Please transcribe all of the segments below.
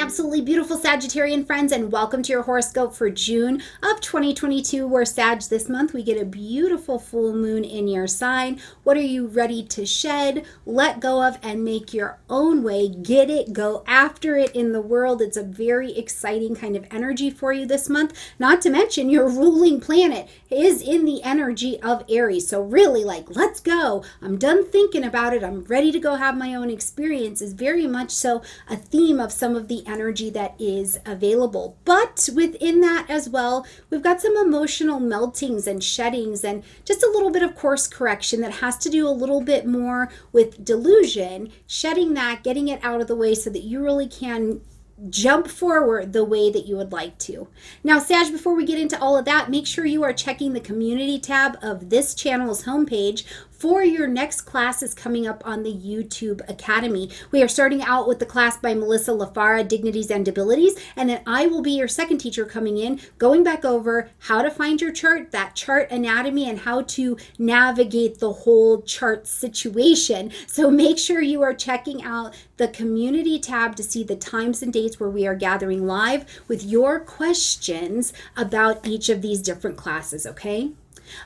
absolutely beautiful Sagittarian friends, and welcome to your horoscope for June of 2022. We're Sag this month. We get a beautiful full moon in your sign. What are you ready to shed, let go of, and make your own way? Get it, go after it in the world. It's a very exciting kind of energy for you this month. Not to mention your ruling planet is in the energy of Aries. So really, let's go. I'm done thinking about it. I'm ready to go have my own experience is very much so a theme of some of the energy that is available. But within that as well, we've got some emotional meltings and sheddings and just a little bit of course correction that has to do a little bit more with delusion, shedding that, getting it out of the way so that you really can jump forward the way that you would like to. Now, Sag, before we get into all of that, make sure you are checking the community tab of this channel's homepage for your next classes coming up on the YouTube Academy. We are starting out with the class by Melissa LaFara, Dignities and Abilities, and then I will be your second teacher coming in, going back over how to find your chart, that chart anatomy, and how to navigate the whole chart situation. So make sure you are checking out the community tab to see the times and dates where we are gathering live with your questions about each of these different classes, okay?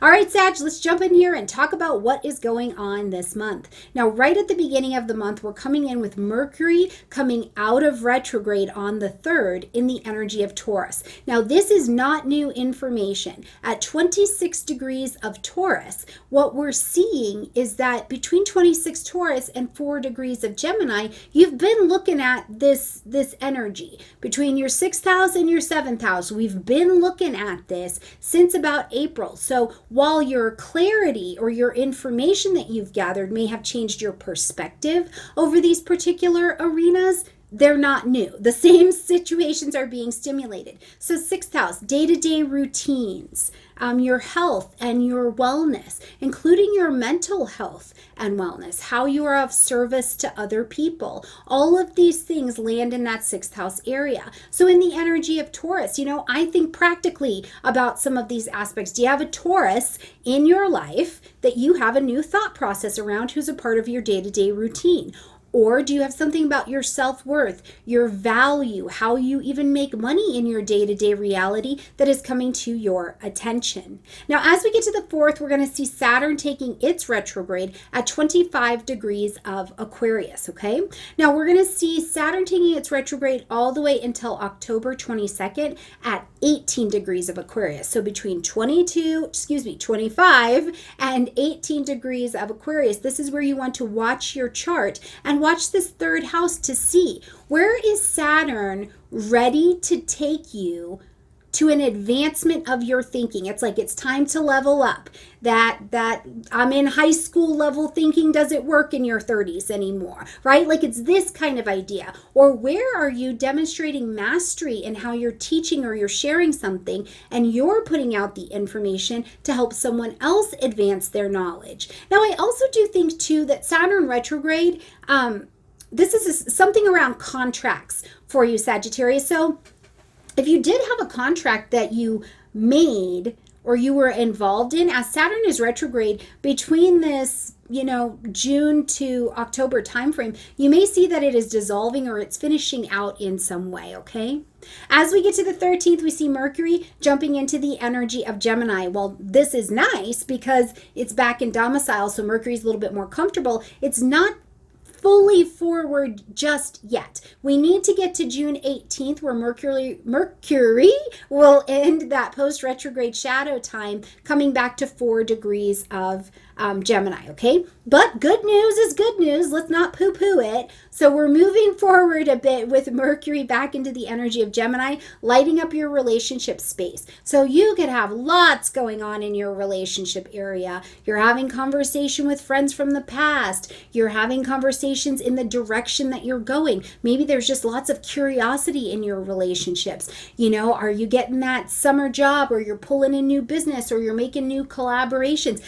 All right, Sag, let's jump in here and talk about what is going on this month. Now, right at the beginning of the month, we're coming in with Mercury coming out of retrograde on the 3rd in the energy of Taurus. Now, this is not new information. At 26 degrees of Taurus, what we're seeing is that between 26 Taurus and 4 degrees of Gemini, you've been looking at this energy. Between your 6th house and your 7th house, we've been looking at this since about April. So while your clarity or your information that you've gathered may have changed your perspective over these particular arenas, they're not new. The same situations are being stimulated. So 6th house, day-to-day routines, your health and your wellness, including your mental health and wellness, how you are of service to other people. All of these things land in that 6th house area. So in the energy of Taurus, I think practically about some of these aspects. Do you have a Taurus in your life that you have a new thought process around who's a part of your day-to-day routine? Or do you have something about your self-worth, your value, how you even make money in your day-to-day reality that is coming to your attention? Now, as we get to the 4th, we're going to see Saturn taking its retrograde at 25 degrees of Aquarius, okay? Now, we're going to see Saturn taking its retrograde all the way until October 22nd at 18 degrees of Aquarius. So between 25 and 18 degrees of Aquarius, this is where you want to watch your chart and watch this 3rd house to see where is Saturn ready to take you to an advancement of your thinking. It's like it's time to level up. That I'm in high school level thinking doesn't work in your 30s anymore, right? Like it's this kind of idea. Or where are you demonstrating mastery in how you're teaching or you're sharing something and you're putting out the information to help someone else advance their knowledge. Now, I also do think too that Saturn retrograde, this is something around contracts for you, Sagittarius. So if you did have a contract that you made or you were involved in, as Saturn is retrograde between this, June to October timeframe, you may see that it is dissolving or it's finishing out in some way, okay? As we get to the 13th, we see Mercury jumping into the energy of Gemini. Well, this is nice because it's back in domicile, so Mercury's a little bit more comfortable. It's not fully forward just yet. We need to get to June 18th where Mercury will end that post-retrograde shadow time, coming back to 4 degrees of Gemini, okay? But good news is good news. Let's not poo-poo it. So we're moving forward a bit with Mercury back into the energy of Gemini, lighting up your relationship space. So you could have lots going on in your relationship area. You're having conversation with friends from the past. You're having conversations in the direction that you're going. Maybe there's just lots of curiosity in your relationships. Are you getting that summer job or you're pulling in new business or you're making new collaborations?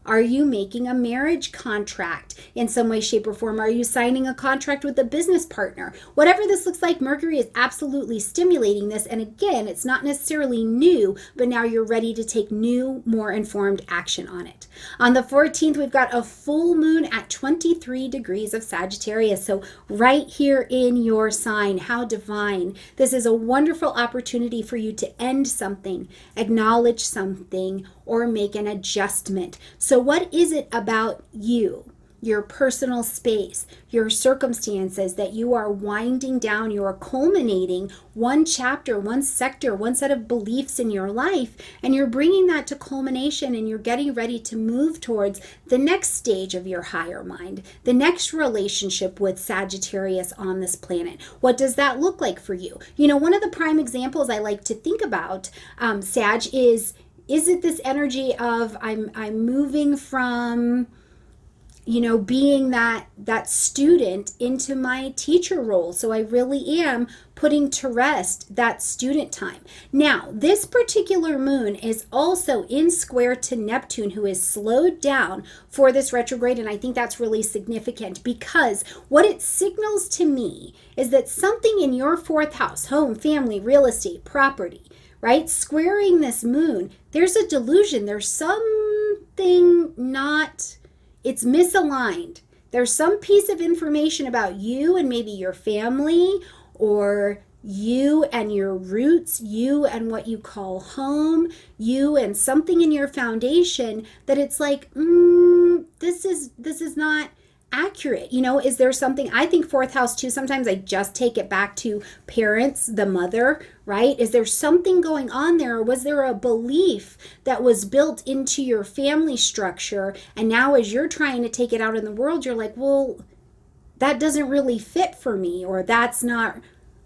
Are you making a marriage contract in some way, shape, or form? Are you signing a contract with a business partner? Whatever this looks like, Mercury is absolutely stimulating this. And again, it's not necessarily new, but now you're ready to take new, more informed action on it. On the 14th, we've got a full moon at 23 degrees of Sagittarius. So right here in your sign, how divine. This is a wonderful opportunity for you to end something, acknowledge something, or make an adjustment. So what is it about you, your personal space, your circumstances that you are winding down, you are culminating one chapter, one sector, one set of beliefs in your life, and you're bringing that to culmination and you're getting ready to move towards the next stage of your higher mind, the next relationship with Sagittarius on this planet. What does that look like for you? You know, one of the prime examples I like to think about, Sag, is it this energy of I'm moving from, you know, being that student into my teacher role. So I really am putting to rest that student time. Now, this particular moon is also in square to Neptune, who is slowed down for this retrograde. And I think that's really significant because what it signals to me is that something in your fourth house, home, family, real estate, property, right, squaring this moon, there's a delusion. There's something not, it's misaligned. There's some piece of information about you and maybe your family, or you and your roots, you and what you call home, you and something in your foundation that it's like, this is not accurate. You know, is there something? I think fourth house too, sometimes I just take it back to parents, the mother, right? Is there something going on there? Or was there a belief that was built into your family structure, and now as you're trying to take it out in the world, you're like, well, that doesn't really fit for me, or that's not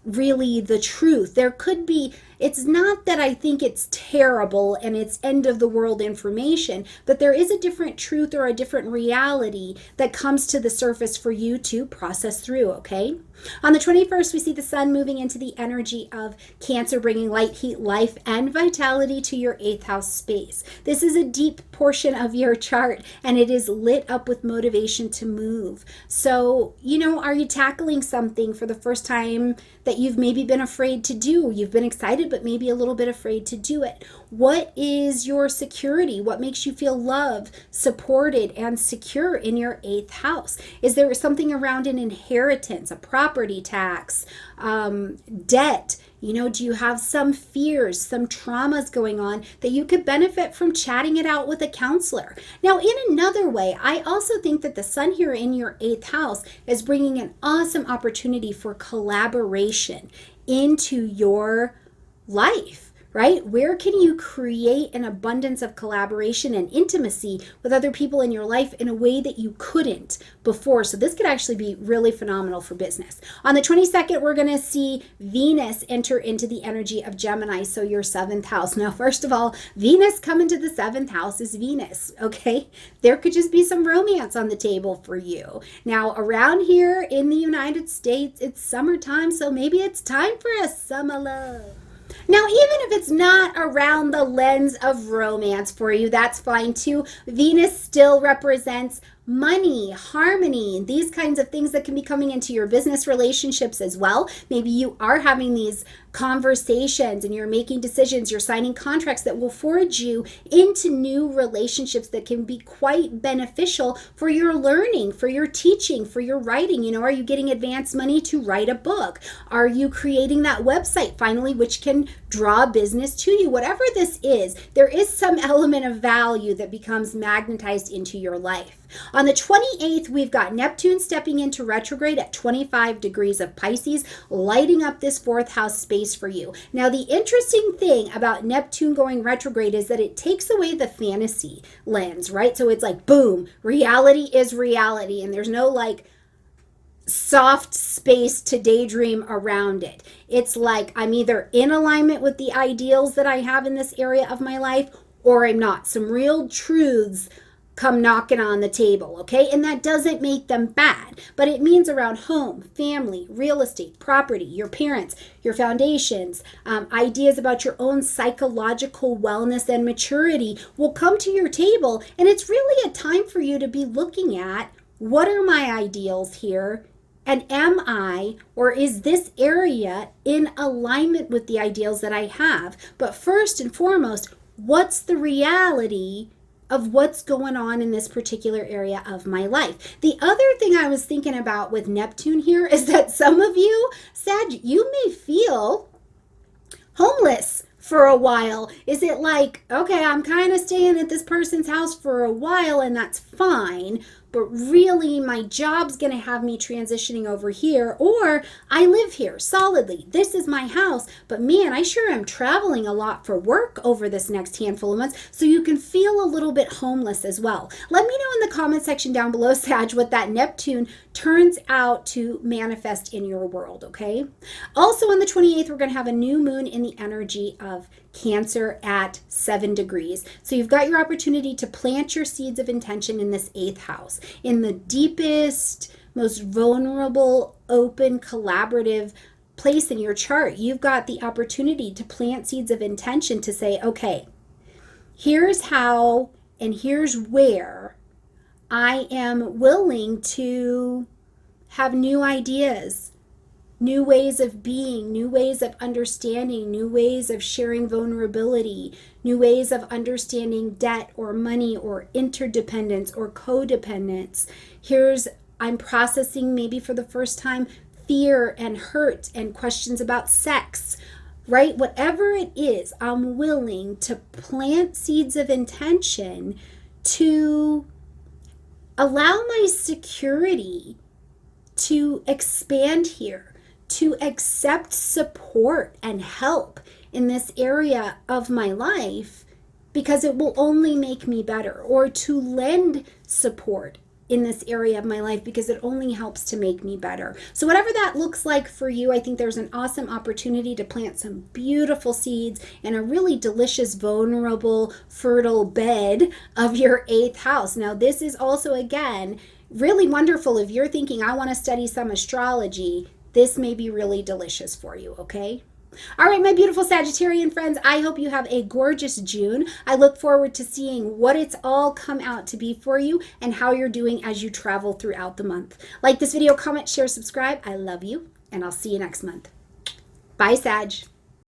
really the truth. There could be, it's not that I think it's terrible and it's end of the world information, but there is a different truth or a different reality that comes to the surface for you to process through, okay? On the 21st, we see the sun moving into the energy of Cancer, bringing light, heat, life, and vitality to your 8th house space. This is a deep portion of your chart, and it is lit up with motivation to move. So, you know, are you tackling something for the first time that you've maybe been afraid to do? You've been excited, but maybe a little bit afraid to do it. What is your security? What makes you feel loved, supported, and secure in your 8th house? Is there something around an inheritance, a property tax, debt? You know, do you have some fears, some traumas going on that you could benefit from chatting it out with a counselor? Now, in another way, I also think that the sun here in your 8th house is bringing an awesome opportunity for collaboration into your life. Right? Where can you create an abundance of collaboration and intimacy with other people in your life in a way that you couldn't before? So this could actually be really phenomenal for business. On the 22nd, we're going to see Venus enter into the energy of Gemini, so your 7th house. Now, first of all, Venus coming to the 7th house is Venus, okay? There could just be some romance on the table for you. Now, around here in the United States, it's summertime, so maybe it's time for a summer love. Now, even if it's not around the lens of romance for you, that's fine too. Venus still represents money, harmony, these kinds of things that can be coming into your business relationships as well. Maybe you are having these conversations and you're making decisions, you're signing contracts that will forge you into new relationships that can be quite beneficial for your learning, for your teaching, for your writing. You know, are you getting advance money to write a book? Are you creating that website finally, which can draw business to you? Whatever this is, there is some element of value that becomes magnetized into your life. On the 28th, we've got Neptune stepping into retrograde at 25 degrees of Pisces, lighting up this 4th house space for you. Now, the interesting thing about Neptune going retrograde is that it takes away the fantasy lens, right? So it's like, boom, reality is reality, and there's no like soft space to daydream around it. It's like I'm either in alignment with the ideals that I have in this area of my life, or I'm not. Some real truths come knocking on the table, okay? And that doesn't make them bad, but it means around home, family, real estate, property, your parents, your foundations, ideas about your own psychological wellness and maturity will come to your table. And it's really a time for you to be looking at, what are my ideals here? And am I, or is this area in alignment with the ideals that I have? But first and foremost, what's the reality of what's going on in this particular area of my life? The other thing I was thinking about with Neptune here is that some of you, Sag, you may feel homeless for a while. Is it like, okay, I'm kind of staying at this person's house for a while and that's fine, but really my job's going to have me transitioning over here, or I live here solidly. This is my house, but man, I sure am traveling a lot for work over this next handful of months. So you can feel a little bit homeless as well. Let me know in the comment section down below, Sag, what that Neptune turns out to manifest in your world, okay? Also on the 28th, we're going to have a new moon in the energy of Cancer at 7 degrees. So you've got your opportunity to plant your seeds of intention in this 8th house, in the deepest, most vulnerable, open, collaborative place in your chart. You've got the opportunity to plant seeds of intention to say, okay, here's how and here's where I am willing to have new ideas, new ways of being, new ways of understanding, new ways of sharing vulnerability, new ways of understanding debt or money or interdependence or codependence. I'm processing maybe for the first time fear and hurt and questions about sex, right? Whatever it is, I'm willing to plant seeds of intention to allow my security to expand here, to accept support and help in this area of my life, because it will only make me better, or to lend support in this area of my life because it only helps to make me better. So whatever that looks like for you, I think there's an awesome opportunity to plant some beautiful seeds in a really delicious, vulnerable, fertile bed of your 8th house. Now, this is also, again, really wonderful if you're thinking, I want to study some astrology. This may be really delicious for you, okay? All right, my beautiful Sagittarian friends, I hope you have a gorgeous June. I look forward to seeing what it's all come out to be for you and how you're doing as you travel throughout the month. Like this video, comment, share, subscribe. I love you, and I'll see you next month. Bye, Sag.